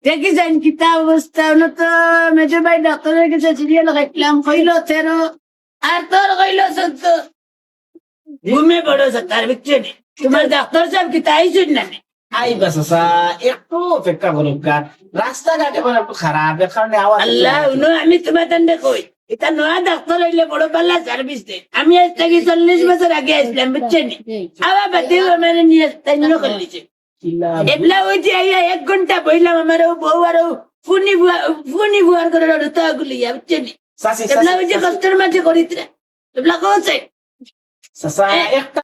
দেখি যান কিতা অবস্থা তো মেজো ভাই ডাক্তারের কাছে সিরিয়াল খাইলাম কইল 13 আর তোর কইল 14 ঘুমে বড় তার বিচ্ছেদ তোমার ডাক্তার সাহেব কিতা আইসুন না আইবা চাচা একটু অপেক্ষা করুক গা রাস্তাঘাট এখন একটু খারাপ এর কারণে আওয়াজ আল্লাহ উনো আমি তোমার তান্ডে কই এটা নয়া ডাক্তার হইলে বড় পাল্লা সার্ভিস দে আমি আজ থেকে 40 বছর আগে আসলাম বুঝছেন আবার বাদেও আমার নিয়ে তাইন্য করলিছে এবলা ওই যে আইয়া 1 ঘন্টা বইলাম আমার বউ আর ফুনি বুয়ার করে রতা গুলিয়া বুঝছেন চাচি এবলা ওই যে কষ্টের মাঝে করিতরা এবলা কোছে চাচা একটা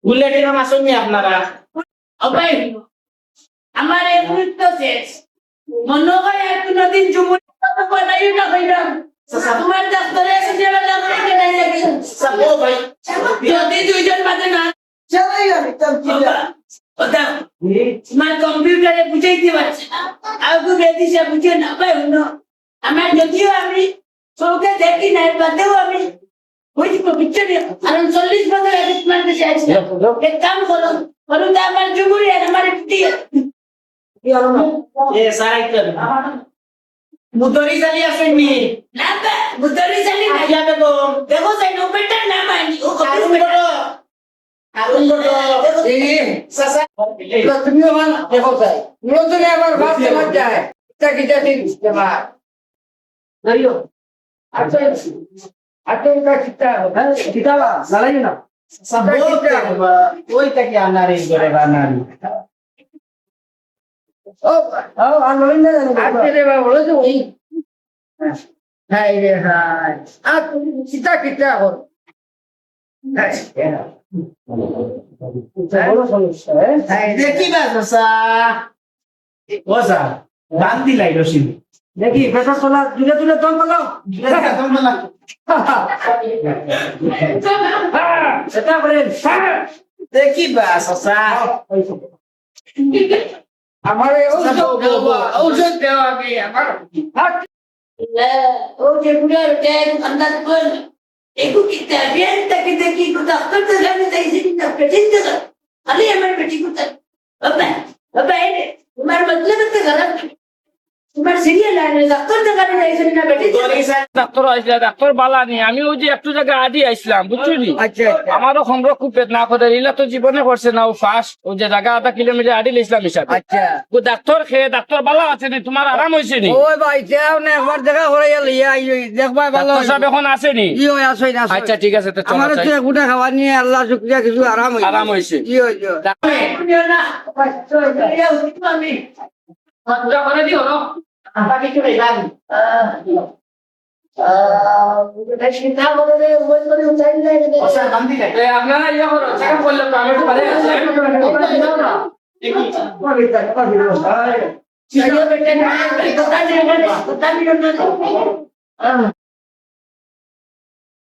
বুলেটের নাম আসেননি আপনারা অবাই আমার এই মৃত্য শেষ মনে হয় আর কোনদিন জুমুর বানাইও না কইলাম তোমার ডাক্তারে এসে যাবে না করে কে নাই লাগে চাচা ও ভাই যদি দুইজন বাদে না চলাই আমি তাম কি ওটা তোমার কম্পিউটারে বুঝাইতে পারছে না আর কো বেদিশা বুঝে না ভাই উনো আমার যদিও আমি চোখে দেখি না বাদেও আমি বুঝবো বুঝছেন আর 40 বছর আগে তোমার কাছে আসছি এক কাম করো করুন আমার জুমুরি আর আমার পিটিয়ে এ সারাই কর মুদরি জালি আসেননি না বা বুদরি জানি না আইয়া বেগম দেখো যাই নোবেটার নাম আনি ও কারণ কপিস বড় কারণ বড় এই চাচা তুমিও মান দেখো চাই নতুন আবার ভাব তোমার যায় তাকে যাতে দেবা নরিও আচ্ছা আচ্ছা এটা কিতা হ্যাঁ কিতাবা চালাই না ওইটা কি আনারি করে বানারি ও ও আনলিন না আজকে রে বাবা বলে তো ওই হাই রে হাই আর কিতা কিতা হল দেখি না চাচা ও স্যার বান্দি লাইলো সিনি দেখি পেশা তোলা দূরে দূরে দম লাগাও সেটা বলেন দেখি বা চাচা আমার ঔষধ দেওয়া আমি আমার ও যে বুড়ার ট্যাগ আন্দাজ বল একু কিতা বিয়ান তাকে দেখি কো ডাক্তার তো জানি যাইছি না পেটিন তো খালি আমার পেটি কুতা বাবা বাবা এই তোমার মতলব তো খারাপ তোমার সিরিয়াল আনে ডাক্তার তো জানি যাইছি না পেটি ডাক্তার আইসলা ডাক্তার বালা নি আমি ওই যে একটু জায়গা আদি আইসলাম বুঝছো নি আচ্ছা আমারও খন্ড খুব বেদনা করে ইলা তো জীবনে করছে না ও ফার্স্ট ও যে জায়গা 1/2 কিলোমিটার আদি লাইছিলাম হিসাবে আচ্ছা ও ডাক্তার খেয়ে ডাক্তার বালা আছে নি তোমার আরাম হয়েছে নি ওই ভাই যাও না একবার দেখা করে গেল দেখবা ভালো ডাক্তার সাহেব এখন আছে নি ই হয় আসই না আচ্ছা ঠিক আছে তো চলো আমার যাই। তো গুটা খাবার নিয়ে আল্লাহ শুকরিয়া কিছু আরাম হইছে আরাম হয়েছে ই হইছে না আমি পূজা করে দিও না বাকি কি ভাই চিন্তা করে ওই করে উঠাই নাই ও স্যার বান্দি লাই এ, আপনারা ইয়ে করো চেক করলে তো আমি একটু বাড়ি আছে কথা